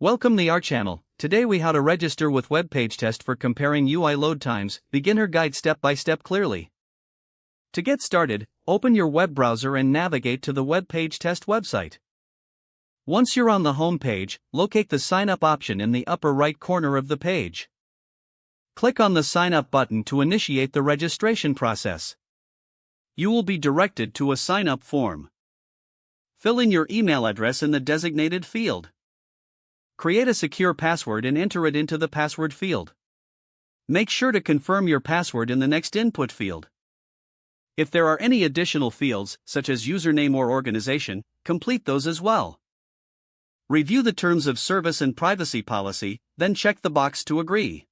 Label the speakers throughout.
Speaker 1: Welcome to our channel. Today we how to register with WebPageTest for comparing UI load times, beginner guide step by step clearly. To get started, open your web browser and navigate to the WebPageTest website. Once you're on the home page, locate the sign up option in the upper right corner of the page. Click on the sign up button to initiate the registration process. You will be directed to a sign up form. Fill in your email address in the designated field. Create a secure password and enter it into the password field. Make sure to confirm your password in the next input field. If there are any additional fields, such as username or organization, complete those as well. Review the terms of service and privacy policy, then check the box to agree.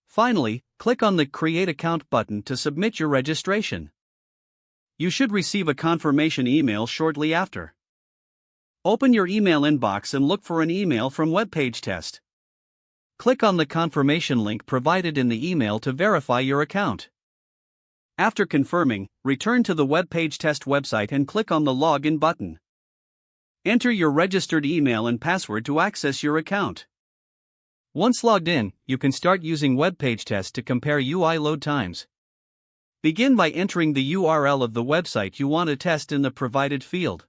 Speaker 1: Finally, click on the Create Account button to submit your registration. You should receive a confirmation email shortly after. Open your email inbox and look for an email from WebPageTest. Click on the confirmation link provided in the email to verify your account. After confirming, return to the WebPageTest website and click on the Login button. Enter your registered email and password to access your account. Once logged in, you can start using WebPageTest to compare UI load times. Begin by entering the URL of the website you want to test in the provided field.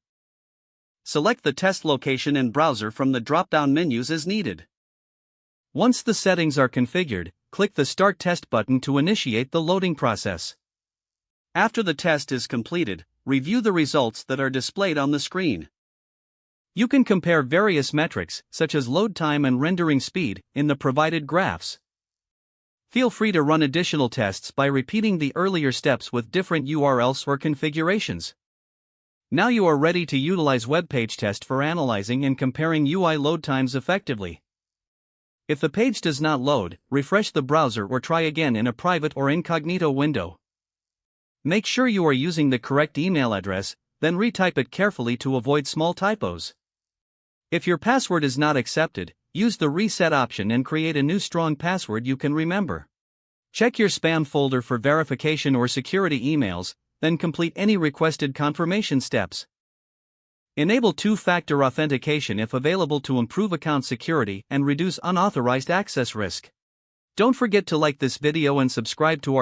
Speaker 1: Select the test location and browser from the drop-down menus as needed. Once the settings are configured, click the Start Test button to initiate the loading process. After the test is completed, review the results that are displayed on the screen. You can compare various metrics, such as load time and rendering speed, in the provided graphs. Feel free to run additional tests by repeating the earlier steps with different URLs or configurations. Now you are ready to utilize WebPageTest for analyzing and comparing UI load times effectively. If the page does not load, refresh the browser or try again in a private or incognito window. Make sure you are using the correct email address, then retype it carefully to avoid small typos. If your password is not accepted, use the reset option and create a new strong password you can remember. Check your spam folder for verification or security emails, then complete any requested confirmation steps. Enable two-factor authentication if available to improve account security and reduce unauthorized access risk. Don't forget to like this video and subscribe to our channel.